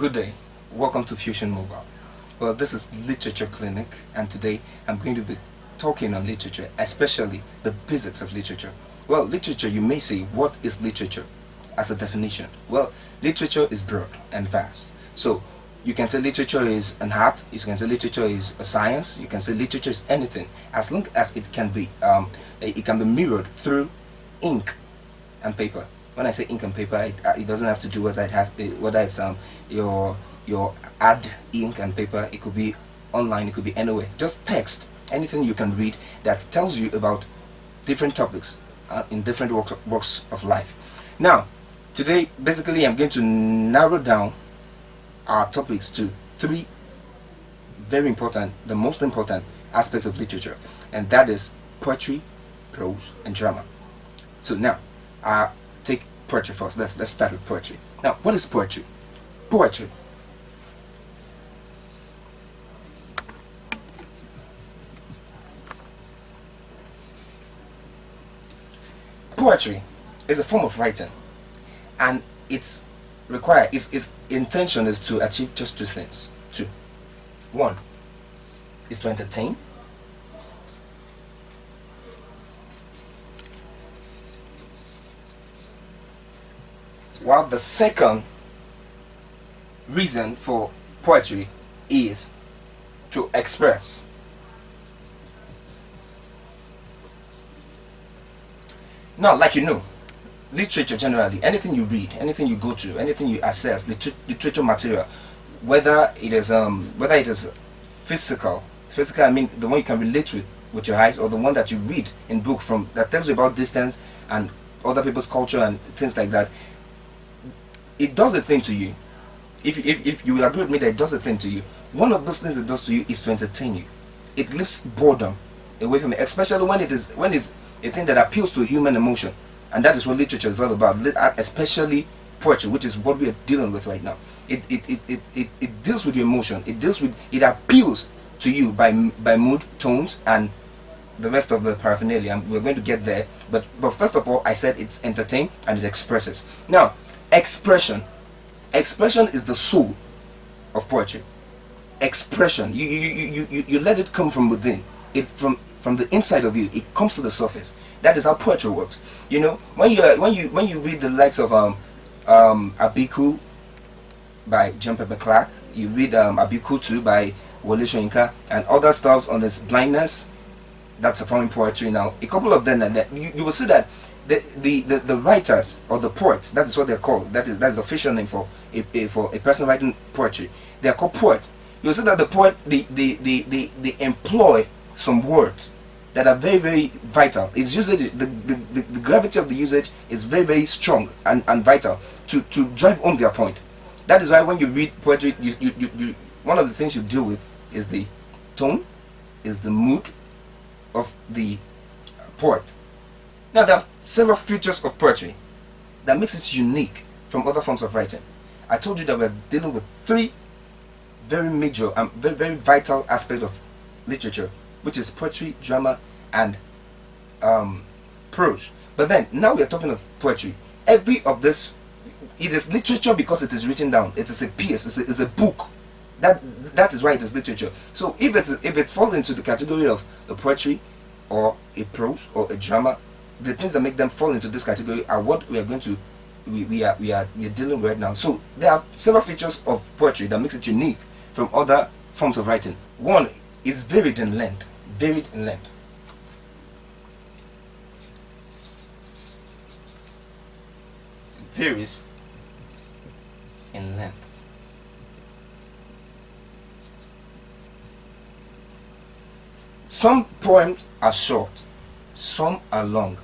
Good day. Welcome to Fusion Mobile. Well, this is Literature Clinic, and today I'm going to be talking on literature, especially the basics of literature. Well, literature, you may say, what is literature as a definition? Well, literature is broad and vast. So you can say literature is an art, you can say literature is a science, you can say literature is anything, as long as it can be mirrored through ink and paper. When I say ink and paper, it doesn't have to do whether it's your ad ink and paper. It could be online, it could be anywhere. Just text, anything you can read that tells you about different topics in different walks of life. Now, today, basically, I'm going to narrow down our topics to three very important, the most important aspects of literature, and that is poetry, prose, and drama. So now, take poetry first. Let's start with poetry. Now, what is poetry? Poetry is a form of writing, and its intention is to achieve just two things. One is to entertain, while the second reason for poetry is to express. Now, like you know, literature generally, anything you read, anything you go to, anything you access, literature material, whether it is physical, I mean the one you can relate with your eyes, or the one that you read in book from that tells you about distance and other people's culture and things like that, it does a thing to you. If you will agree with me that it does a thing to you, one of those things it does to you is to entertain you. It lifts boredom away from it, especially when it's a thing that appeals to human emotion, and that is what literature is all about. Especially poetry, which is what we are dealing with right now. It deals with your emotion. It appeals to you by mood, tones, and the rest of the paraphernalia. And we're going to get there. But first of all, I said it's entertain and it expresses. Now, expression is the soul of poetry. Expression, you let it come from within. From the inside of you, it comes to the surface. That is how poetry works. You know, when you read the likes of Abiku by JAMB Clark, you read Abiku 2 by Wole Soyinka, and other stuff on his blindness. That's a foreign poetry. Now, a couple of them, that you will see that the writers or the poets, that is what they're called. That's the official name for a person writing poetry. They are called poets. You'll see that the poet they employ some words that are very, very vital. It's usage, the gravity of the usage is very, very strong and vital to drive home their point. That is why when you read poetry, you one of the things you deal with is the tone, is the mood of the poet. Now, there are several features of poetry that makes it unique from other forms of writing. I told you that we're dealing with three very major and very, very vital aspects of literature, which is poetry, drama, and prose. But then, now we are talking of poetry. Every of this, it is literature because it is written down. It is a piece, it's a book. That is why it is literature. So if it falls into the category of a poetry or a prose or a drama, the things that make them fall into this category are what we are going to we are dealing with right now. So there are several features of poetry that makes it unique from other forms of writing. One is varied in length. Varied in length. Varies in length. Some poems are short, some are long.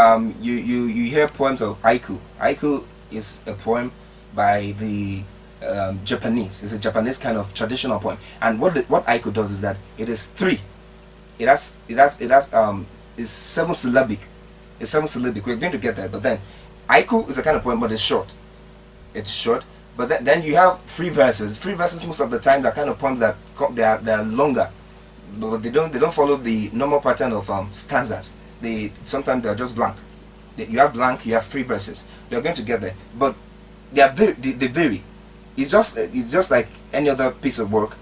You hear poems of haiku. Haiku is a poem by the Japanese. It's a Japanese kind of traditional poem. And what haiku does is that it is three. It's 7 syllabic. It's 7 syllabic. We're going to get there. But then haiku is a kind of poem, but it's short. It's short. But then you have free verses. Free verses most of the time, they're kind of poems that they are longer, but they don't follow the normal pattern of stanzas. Sometimes they're just blank. You have blank, you have free verses. They're going to get there, but they vary. It's just like any other piece of work.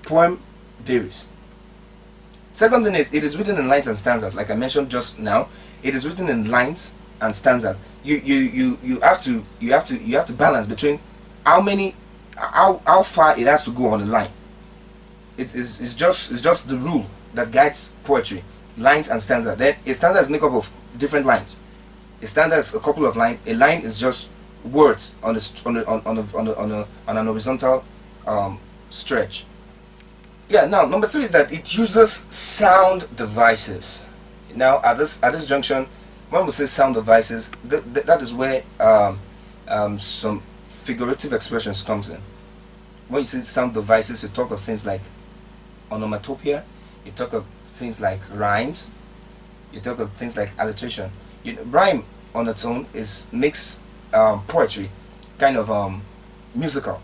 Poem varies. Second thing is, it is written in lines and stanzas. Like I mentioned just now, it is written in lines and stanzas. You have to balance between how far it has to go on the line. It's just the rule that guides poetry. Lines and stanza. Then a stanza is made up of different lines. A stanza is a couple of lines. A line is just words on an horizontal stretch. Yeah. Now, number 3 is that it uses sound devices. Now, at this junction, when we say sound devices, that is where some figurative expressions comes in. When you say sound devices, you talk of things like onomatopoeia, you talk of things like rhymes, you talk of things like alliteration. Rhyme on its own makes poetry kind of musical.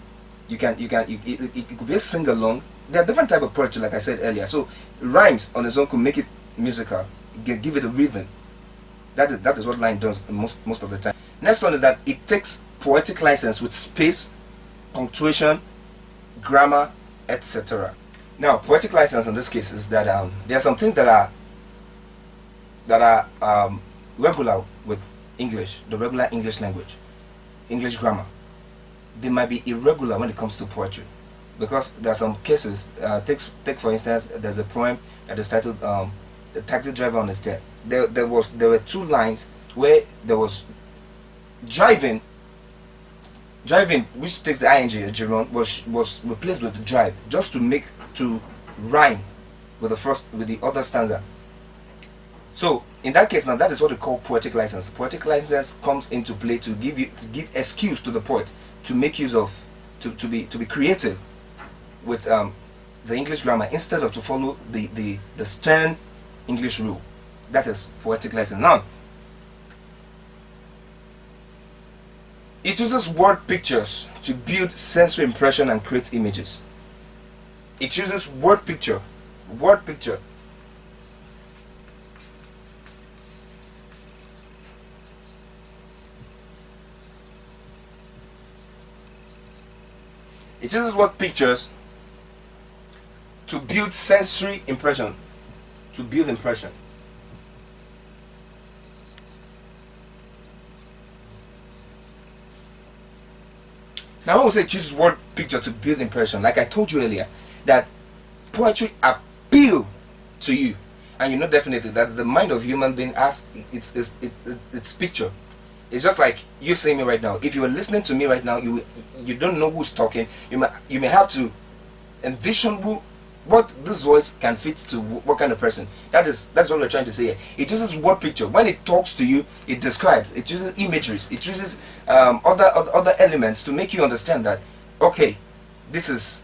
It could be a sing along. There are different type of poetry, like I said earlier. So rhymes on its own could make it musical, give it a rhythm. That is what line does most of the time. Next one is that it takes poetic license with space, punctuation, grammar, etc. Now, poetic license in this case is that there are some things that are regular with English, the regular English language, English grammar. They might be irregular when it comes to poetry, because there are some cases. Take for instance, there's a poem that is titled "The Taxi Driver on His Death." There were 2 lines where there was driving, which takes the ing, gerund, was replaced with drive, just to rhyme with the other stanza. So in that case, now that is what we call poetic license. Poetic license comes into play to give excuse to the poet to make use of, to be creative with the English grammar, instead of to follow the stern English rule. That is poetic license. Now, it uses word pictures to build sensory impression and create images. It uses word picture. It uses word pictures to build sensory impression, to build impression. Now, when we say it uses word picture to build impression, like I told you earlier, that poetry appeal to you, and you know definitely that the mind of human being has its picture. It's just like you seeing me right now. If you were listening to me right now, you don't know who's talking. You may have to envision what this voice can fit to what kind of person. That's what we're trying to say here. It uses word picture. When it talks to you, it describes. It uses imageries. It uses other elements to make you understand that, okay, this is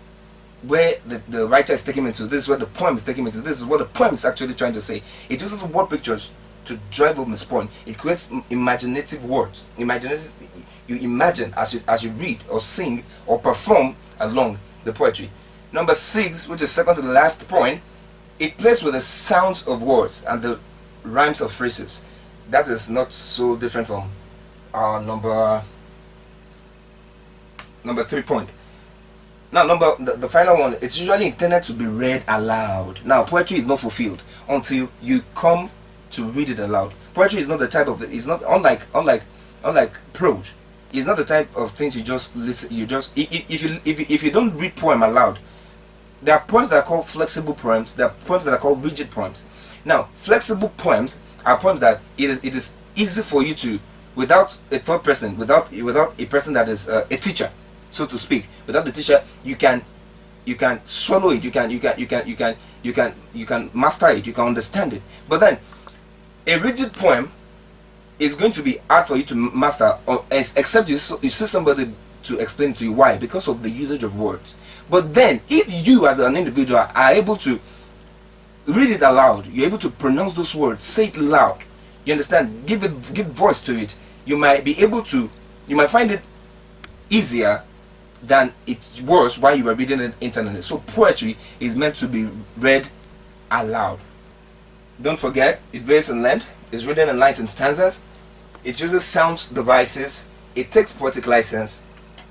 where the writer is taking me to. This is where the poem is taking me to. This is what the poem is actually trying to say. It uses word pictures to drive home this point. It creates imaginative words. You imagine as you read or sing or perform along the poetry. Number 6, which is second to the last point, it plays with the sounds of words and the rhymes of phrases. That is not so different from our number 3 point. Now, the final one, it's usually intended to be read aloud. Now, poetry is not fulfilled until you come to read it aloud. Poetry is not the type of, it's not unlike prose. It's not the type of things you just listen. If you don't read poem aloud, there are poems that are called flexible poems. There are poems that are called rigid poems. Now, flexible poems are poems that it is easy for you to, without a third person, without a person that is a teacher, so to speak. Without the teacher, you can swallow it. You can master it. You can understand it. But then, a rigid poem is going to be hard for you to master, except you see somebody to explain to you why, because of the usage of words. But then, if you as an individual are able to read it aloud, you're able to pronounce those words, say it loud, you understand, give voice to it, you might find it easier than it was while you were reading it internally. So poetry is meant to be read aloud. Don't forget, it varies in length, it's written in lines and stanzas, it uses sound devices, it takes poetic license,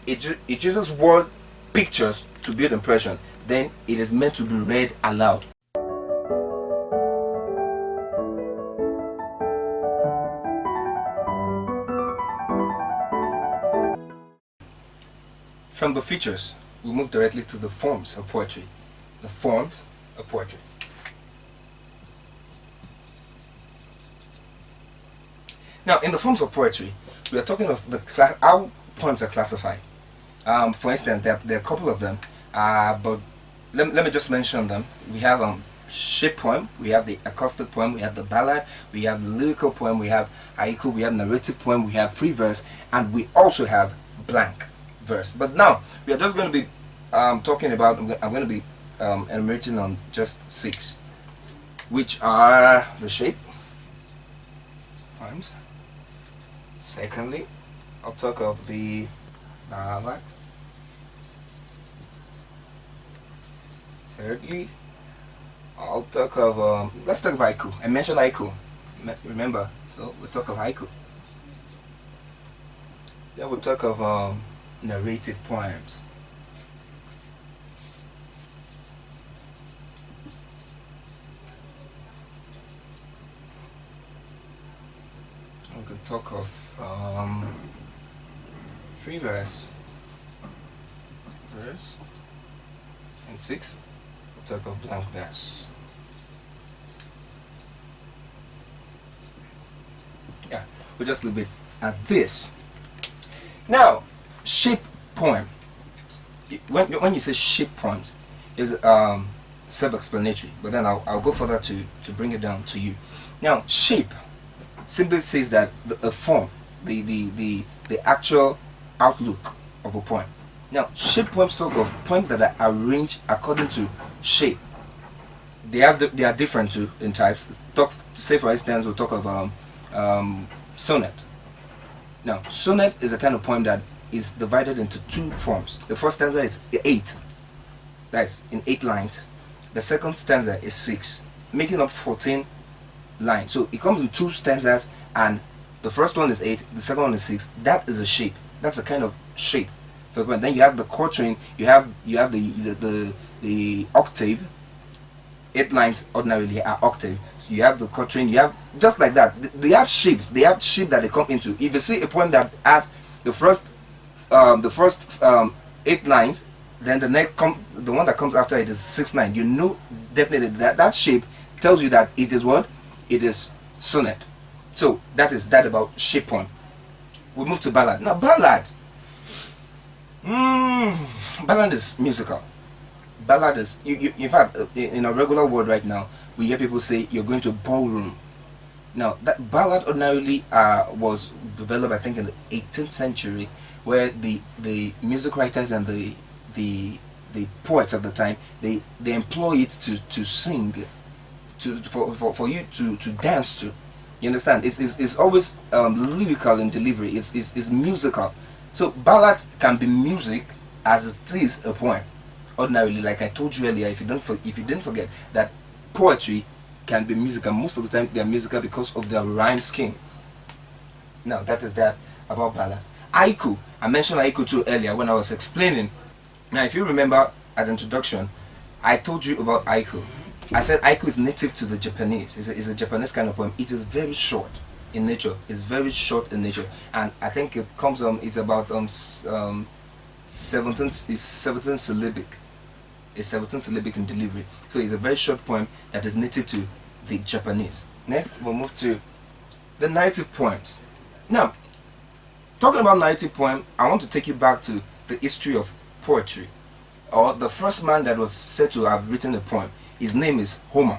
it uses word pictures to build impression, then it is meant to be read aloud. From the features, we move directly to the forms of poetry. The forms of poetry. Now, in the forms of poetry, we are talking of how poems are classified. For instance, there are a couple of them, but let me just mention them. We have shape poem, we have the acoustic poem, we have the ballad, we have the lyrical poem, we have haiku, we have narrative poem, we have free verse, and we also have blank verse. But now we are just going to be talking about. I'm going to be enumerating on just 6, which are the shape poems. Secondly, I'll talk of the ballad. Thirdly, I'll talk of let's talk of haiku. I mentioned haiku. Remember, so we'll talk of haiku. Then we'll talk of narrative poems. We could talk of free verse, and 6. We'll talk of blank verse. Yeah, we'll just leave it at this. Now, shape poem. When you say shape poems, is self-explanatory. But then I'll go further to bring it down to you. Now, shape simply says that a form, the actual outlook of a poem. Now, shape poems talk of poems that are arranged according to shape. They are different too in types. Say for instance, we'll talk of sonnet. Now, sonnet is a kind of poem that is divided into 2 forms. The first stanza is 8. That's in 8 lines. The second stanza is 6, making up 14 lines. So it comes in 2 stanzas, and the first one is 8, the second one is 6. That is a shape. That's a kind of shape. Then you have the quatrain. You have the octave. 8 lines ordinarily are octave. So you have the quatrain. You have just like that. They have shapes. They have shape that they come into. If you see a poem that has the first 8 lines, then the one that comes after it is 6 lines. You know definitely that shape tells you that it is what? It is sonnet. So that is that about shape poem. We move to ballad. Now ballad. Ballad is musical. Ballad is in fact in a regular word right now we hear people say you're going to a ballroom. Now that ballad ordinarily was developed I think in the 18th century, where the music writers and the poets of the time they employ it to sing, for you to dance to. You understand? It's always lyrical in delivery. It's musical. So ballads can be music as it is a poem. Ordinarily, like I told you earlier, if you didn't forget that poetry can be musical. Most of the time they are musical because of their rhyme scheme. Now that is that about ballad. Haiku. I mentioned haiku too earlier when I was explaining. Now if you remember at the introduction, I told you about haiku. I said haiku is native to the Japanese. It's a Japanese kind of poem. It is very short in nature. It's very short in nature, and I think it comes it's about 17 syllabic. It's 17 syllabic in delivery. So it's a very short poem that is native to the Japanese. Next, we'll move to the narrative poems. Now, talking about narrative poem, I want to take you back to the history of poetry, or the first man that was said to have written a poem. His name is Homer.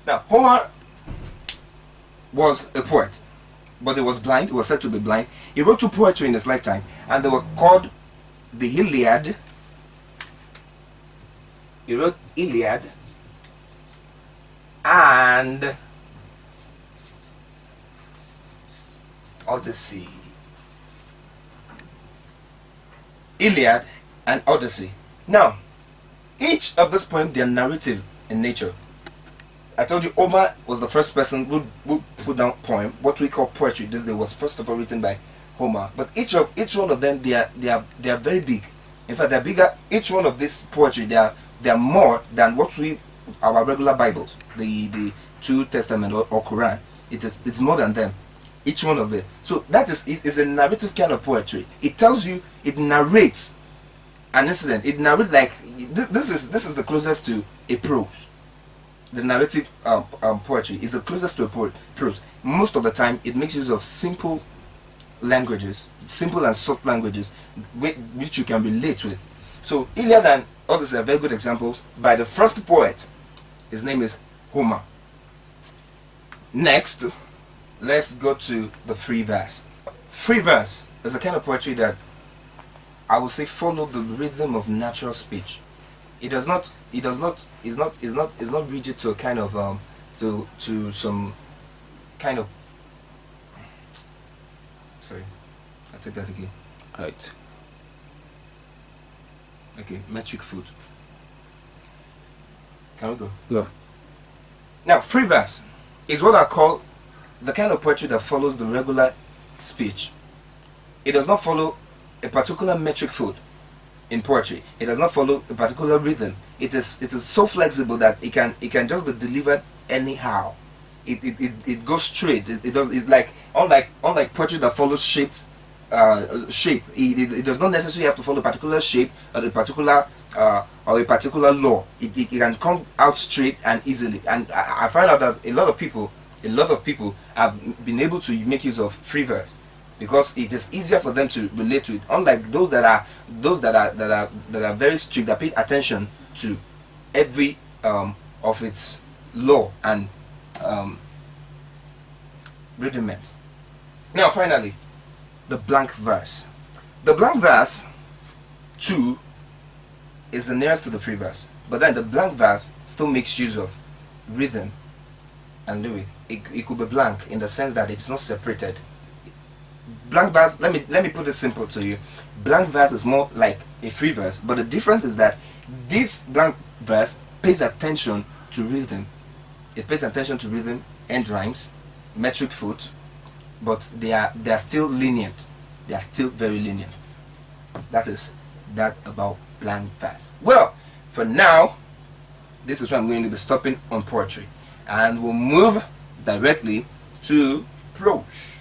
Now, Homer was a poet, but he was blind. He was said to be blind. He wrote 2 poetry in his lifetime, and they were called the Iliad. He wrote Iliad and Odyssey. Iliad and Odyssey. Now, each of these poems, they are narrative in nature. I told you Homer was the first person who put down poem. What we call poetry this day was first of all written by Homer. But each one of them, they are very big. In fact, they're bigger. Each one of this poetry, they are more than what our regular Bibles, the two Testament or Quran. It's more than them. Each one of it. So that is a narrative kind of poetry. It tells you, it narrates an incident. It narrates like this is the closest to a prose. The narrative poetry is the closest to a prose. Most of the time, it makes use of simple languages, simple and soft languages, which you can relate with. So Iliad and Odyssey are very good examples by the first poet. His name is Homer. Next, let's go to the free verse. Free verse is a kind of poetry that I would say follow the rhythm of natural speech. Is not rigid to a kind of to some kind of, sorry, I'll take that again. Right. Okay, metric foot. Can we go? Yeah. Now, free verse is what I call the kind of poetry that follows the regular speech. It does not follow a particular metric foot in poetry. It does not follow a particular rhythm. It is so flexible that it can just be delivered anyhow. It goes straight. It's like unlike poetry that follows shape. It does not necessarily have to follow a particular shape or a particular law. It can come out straight and easily. And I find out that a lot of people have been able to make use of free verse because it is easier for them to relate to it. Unlike those that are very strict, that pay attention to every of its law and rudiment. Now, finally, the blank verse. The blank verse, too, is the nearest to the free verse. But then the blank verse still makes use of rhythm and lyric. It could be blank in the sense that it is not separated. Blank verse, let me put it simple to you. Blank verse is more like a free verse, but the difference is that this blank verse pays attention to rhythm. It pays attention to rhythm, end rhymes, metric foot, but they are still lenient. They are still very lenient. That is that about blank verse. Well, for now, this is where I'm going to be stopping on poetry, and we'll move directly to prose.